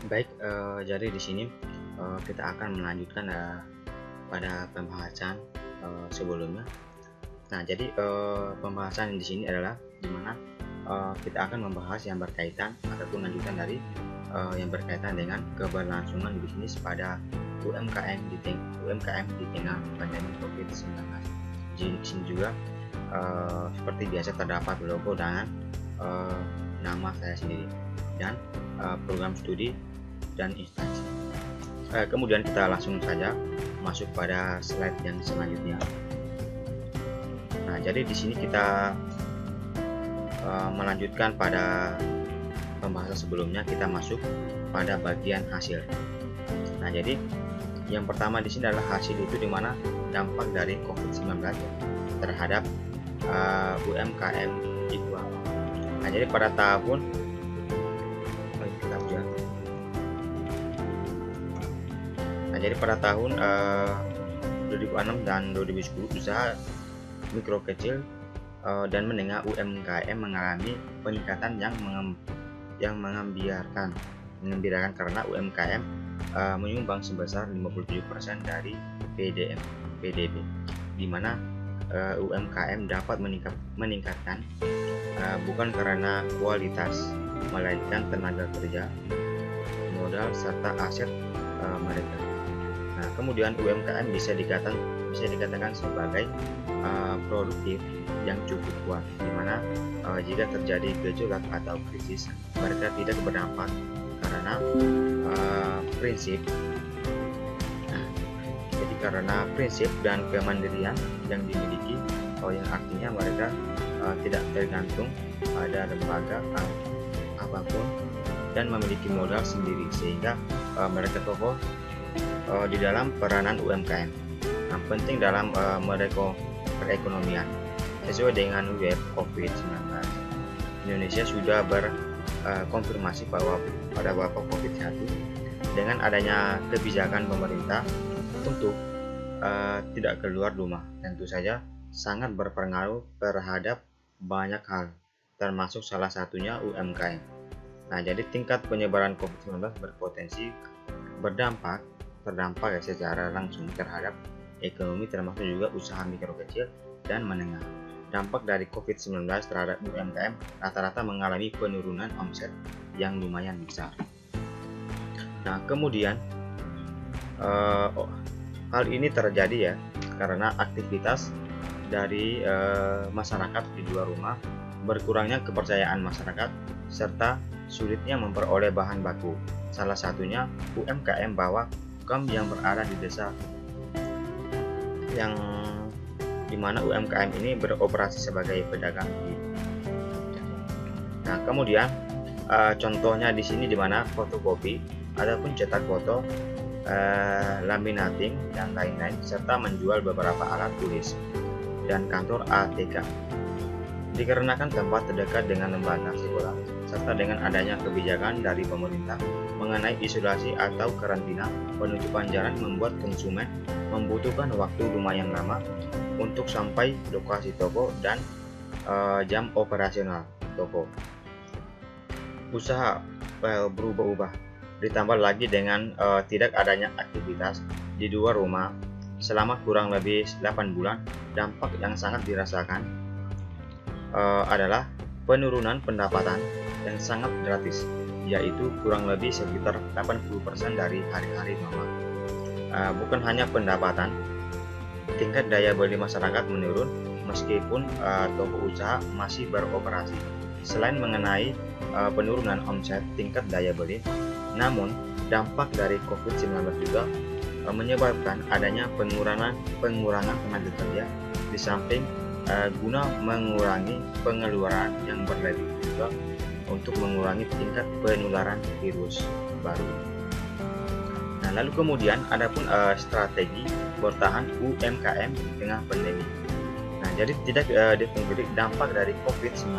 Baik, jadi di sini kita akan melanjutkan pada pembahasan sebelumnya. Nah, jadi pembahasan di sini adalah di mana kita akan membahas yang berkaitan ataupun lanjutan dari yang berkaitan dengan keberlangsungan bisnis pada UMKM di tengah pandemi COVID-19. Jadi di sini juga seperti biasa terdapat logo dengan eh, nama saya sendiri dan program studi dan instansi. Kemudian kita langsung saja masuk pada slide yang selanjutnya. Nah, jadi di sini kita melanjutkan pada pembahasan sebelumnya, kita masuk pada bagian hasil. Nah, jadi yang pertama di sini adalah hasil itu di mana dampak dari COVID-19 terhadap UMKM di Guam. Nah, jadi pada tahun jadi pada tahun 2006 dan 2010 usaha mikro kecil dan menengah UMKM mengalami peningkatan yang mengembirakan karena UMKM menyumbang sebesar 57% dari PDB, di mana UMKM dapat meningkatkan bukan karena kualitas, melainkan tenaga kerja, modal serta aset mereka. Nah, kemudian UMKM bisa dikatakan sebagai produktif yang cukup kuat, di mana jika terjadi gejolak atau krisis, mereka tidak berdampak karena prinsip. Nah, jadi karena prinsip dan kemandirian yang dimiliki, yang artinya mereka tidak tergantung pada lembaga apapun dan memiliki modal sendiri, sehingga mereka kokoh di dalam peranan UMKM. Nah, penting dalam perekonomian. Sesuai dengan web COVID-19, Indonesia sudah berkonfirmasi bahwa pada wabah COVID-1 dengan adanya kebijakan pemerintah untuk tidak keluar rumah, tentu saja sangat berpengaruh terhadap banyak hal, termasuk salah satunya UMKM. Nah, jadi tingkat penyebaran COVID-19 berpotensi terdampak ya secara langsung terhadap ekonomi, termasuk juga usaha mikro kecil dan menengah. Dampak dari COVID-19 terhadap UMKM rata-rata mengalami penurunan omset yang lumayan besar. Nah, kemudian hal ini terjadi ya karena aktivitas dari masyarakat di luar rumah, berkurangnya kepercayaan masyarakat, serta sulitnya memperoleh bahan baku. Salah satunya UMKM bawah UMKM yang berada di desa, yang dimana UMKM ini beroperasi sebagai pedagang. Nah, kemudian contohnya di sini dimana fotokopi, ataupun cetak foto, laminating dan lain-lain, serta menjual beberapa alat tulis dan kantor ATK. Dikarenakan tempat terdekat dengan lembaga sekolah, serta dengan adanya kebijakan dari pemerintah mengenai isolasi atau karantina, penutupan jalan membuat konsumen membutuhkan waktu lumayan lama untuk sampai lokasi toko dan jam operasional toko. Usaha berubah-ubah, ditambah lagi dengan tidak adanya aktivitas di luar rumah selama kurang lebih 8 bulan, dampak yang sangat dirasakan adalah penurunan pendapatan yang sangat gratis, yaitu kurang lebih sekitar 80% dari hari-hari normal. Bukan hanya pendapatan, tingkat daya beli masyarakat menurun meskipun toko usaha masih beroperasi. Selain mengenai penurunan omset tingkat daya beli, namun dampak dari COVID-19 juga menyebabkan adanya pengurangan tenaga kerja, di samping guna mengurangi pengeluaran yang berlebih juga untuk mengurangi tingkat penularan virus baru. Nah, lalu kemudian adapun strategi bertahan UMKM di tengah pandemi. Nah, jadi tidak dipungkiri dampak dari COVID-19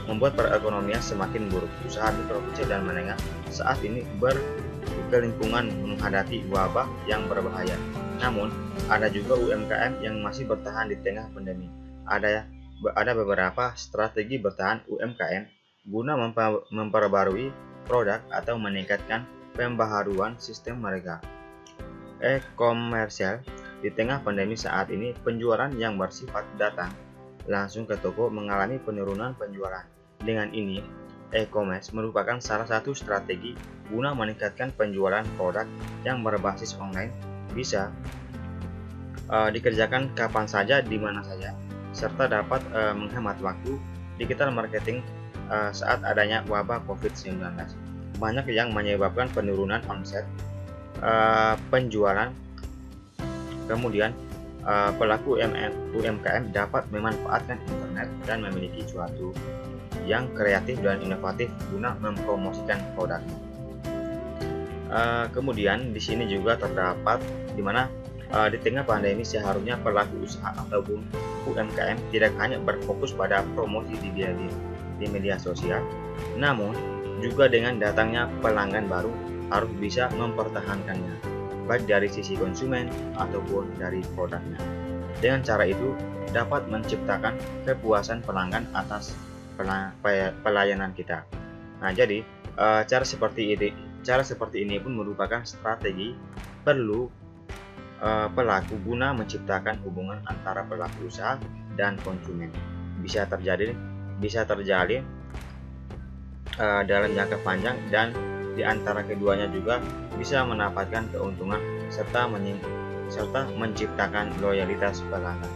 membuat perekonomian semakin buruk. Usaha mikro kecil dan menengah saat ini berkelimpungan menghadapi wabah yang berbahaya. Namun, ada juga UMKM yang masih bertahan di tengah pandemi. Ada beberapa strategi bertahan UMKM guna memperbarui produk atau meningkatkan pembaharuan sistem mereka. E-komersial di tengah pandemi saat ini, penjualan yang bersifat datang langsung ke toko mengalami penurunan penjualan. Dengan ini, e-commerce merupakan salah satu strategi guna meningkatkan penjualan produk yang berbasis online, bisa dikerjakan kapan saja, di mana saja, serta dapat menghemat waktu. Digital marketing saat adanya wabah COVID-19 banyak yang menyebabkan penurunan omset, penjualan. Kemudian pelaku UMKM dapat memanfaatkan internet dan memiliki suatu yang kreatif dan inovatif guna mempromosikan produknya. Kemudian di sini juga terdapat di mana di tengah pandemi seharusnya pelaku usaha ataupun UMKM tidak hanya berfokus pada promosi di media sosial, namun juga dengan datangnya pelanggan baru harus bisa mempertahankannya, baik dari sisi konsumen ataupun dari produknya. Dengan cara itu dapat menciptakan kepuasan pelanggan atas pelayanan kita. Nah, jadi cara seperti ini pun merupakan strategi perlu pelaku guna menciptakan hubungan antara pelaku usaha dan konsumen. Bisa terjalin dalam jangka panjang, dan di antara keduanya juga bisa mendapatkan keuntungan serta menciptakan loyalitas pelanggan.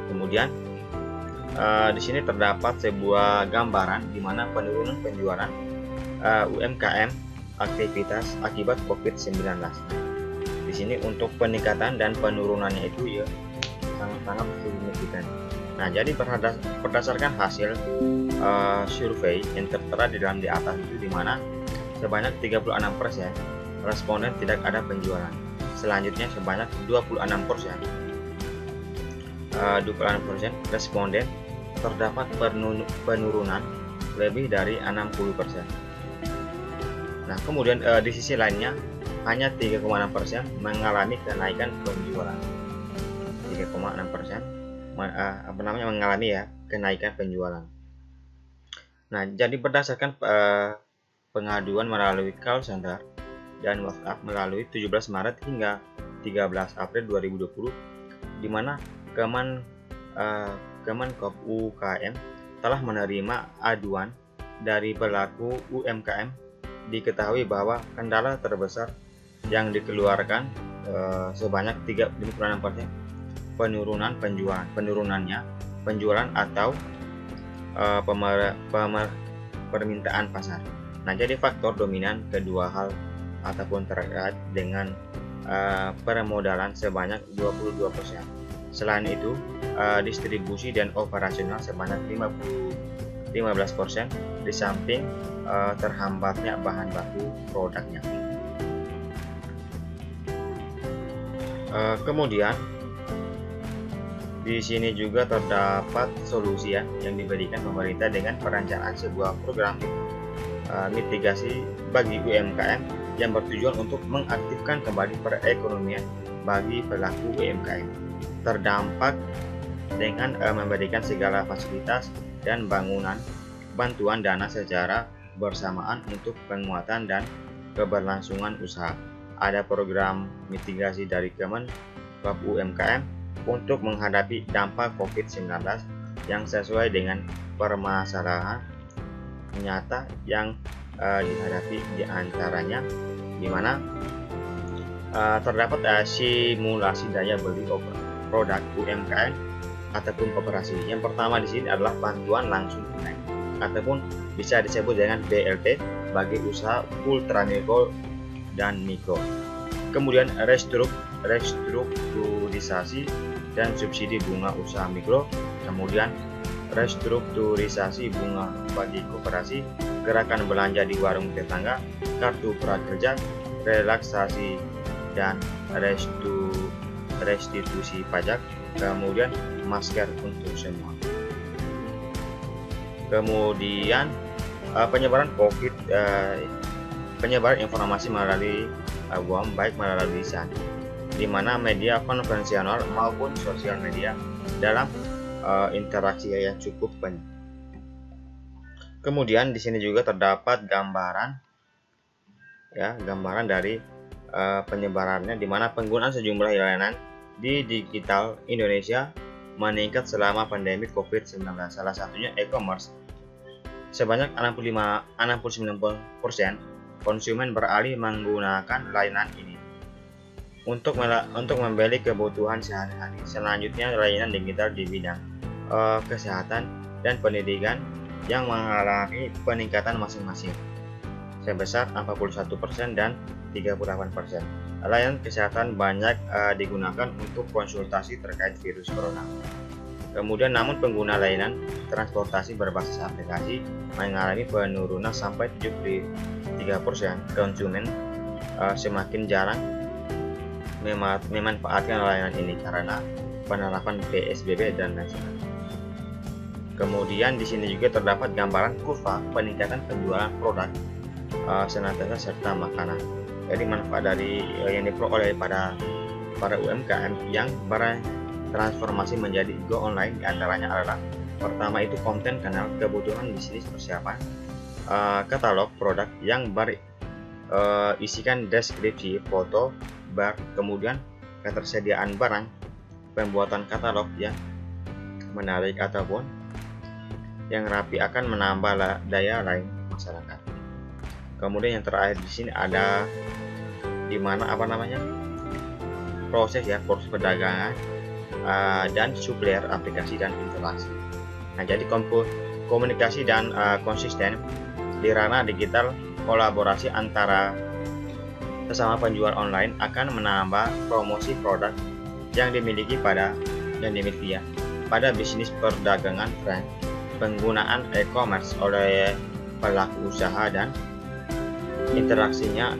Kemudian di sini terdapat sebuah gambaran di mana penurunan penjualan UMKM aktivitas akibat COVID-19. Di sini untuk peningkatan dan penurunannya itu ya sangat-sangat signifikan. Nah, jadi berdasarkan hasil survei yang tertera di atas itu, di mana sebanyak 36% responden tidak ada penjualan. Selanjutnya sebanyak 26% responden terdapat penurunan lebih dari 60%. Nah, kemudian di sisi lainnya hanya 3,6% mengalami kenaikan penjualan. 3,6% mengalami kenaikan penjualan. Nah, jadi berdasarkan pengaduan melalui call center dan WhatsApp melalui 17 Maret hingga 13 April 2020, di mana Kemenkop UKM telah menerima aduan dari pelaku UMKM. Diketahui bahwa kendala terbesar yang dikeluarkan sebanyak 36% penjualan atau permintaan pasar. Nah, jadi faktor dominan kedua hal ataupun terkait dengan permodalan sebanyak 22%. Selain itu, distribusi dan operasional sebanyak 15%, di samping terhambatnya bahan baku produknya. Kemudian di sini juga terdapat solusi yang diberikan pemerintah dengan perencanaan sebuah program mitigasi bagi UMKM yang bertujuan untuk mengaktifkan kembali perekonomian bagi pelaku UMKM terdampak dengan memberikan segala fasilitas dan bantuan dana secara bersamaan untuk penguatan dan keberlangsungan usaha. Ada program mitigasi dari Kemenkop UMKM untuk menghadapi dampak COVID-19 yang sesuai dengan permasalahan nyata yang dihadapi, di antaranya di mana terdapat simulasi daya beli produk UMKM ataupun koperasi. Yang pertama di sini adalah bantuan langsung tunai ataupun bisa disebut dengan BLT bagi usaha ultramikro dan mikro. Kemudian restrukturisasi dan subsidi bunga usaha mikro, kemudian restrukturisasi bunga bagi koperasi, gerakan belanja di warung tetangga, kartu prakerja, relaksasi dan restitusi pajak, kemudian masker untuk semua. Kemudian penyebaran penyebaran informasi melalui baik melalui lisan, di mana media konvensional maupun sosial media dalam interaksi yang cukup banyak. Kemudian di sini juga terdapat gambaran ya, gambaran dari penyebarannya, di mana penggunaan sejumlah layanan di digital Indonesia meningkat selama pandemi COVID-19. Salah satunya e-commerce. Sebanyak 69% konsumen beralih menggunakan layanan ini untuk membeli kebutuhan sehari-hari. Selanjutnya, layanan digital di bidang kesehatan dan pendidikan yang mengalami peningkatan masing-masing sebesar 41% dan 38%. Layanan kesehatan banyak digunakan untuk konsultasi terkait virus corona. Kemudian, namun pengguna layanan transportasi berbasis aplikasi mengalami penurunan sampai 73%. Konsumen semakin jarang memanfaatkan layanan ini karena penerapan PSBB dan lain sebagainya. Kemudian di sini juga terdapat gambaran kurva peningkatan penjualan produk senantiasa serta makanan. Jadi manfaat dari yang diperoleh pada para UMKM yang bertransformasi menjadi go online diantaranya adalah: pertama itu konten kanal kebutuhan bisnis persiapan, katalog produk yang berisikan deskripsi, foto, bar, kemudian ketersediaan barang, pembuatan katalog yang menarik ataupun yang rapi akan menambah daya saing masyarakat. Kemudian yang terakhir di sini ada di mana proses perdagangan dan supplier aplikasi dan interaksi. Nah, jadi komunikasi dan konsisten di ranah digital, kolaborasi antara sesama penjual online akan menambah promosi produk yang dimiliki pada bisnis perdagangan tren penggunaan e-commerce oleh pelaku usaha dan interaksinya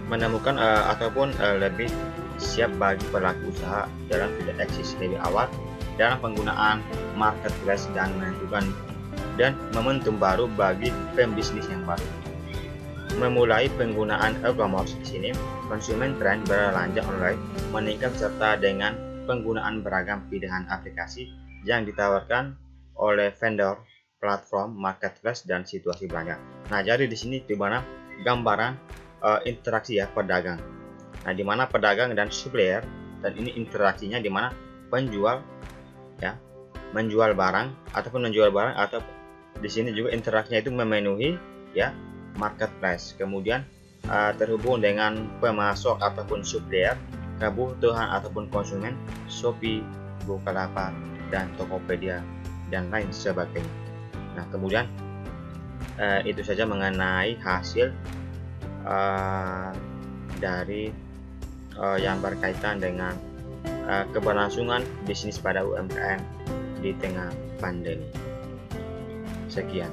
menemukan ataupun lebih siap bagi pelaku usaha dalam tidak eksis lebih awal dalam penggunaan marketplace dan menentukan dan momentum baru bagi pembisnis yang baru. Memulai penggunaan e-commerce di sini, konsumen tren berbelanja online meningkat serta dengan penggunaan beragam pilihan aplikasi yang ditawarkan oleh vendor, platform, marketplace, dan situasi belanja. Nah, jadi di sini di mana gambaran interaksi pedagang. Nah, di mana pedagang dan supplier, dan ini interaksinya di mana penjual menjual barang atau di sini juga interaksinya itu memenuhi marketplace. Kemudian terhubung dengan pemasok ataupun supplier, kebutuhan ataupun konsumen, Shopee, Bukalapak, dan Tokopedia dan lain sebagainya. Nah, kemudian itu saja mengenai hasil dari yang berkaitan dengan keberlangsungan bisnis pada UMKM di tengah pandemi. Sekian.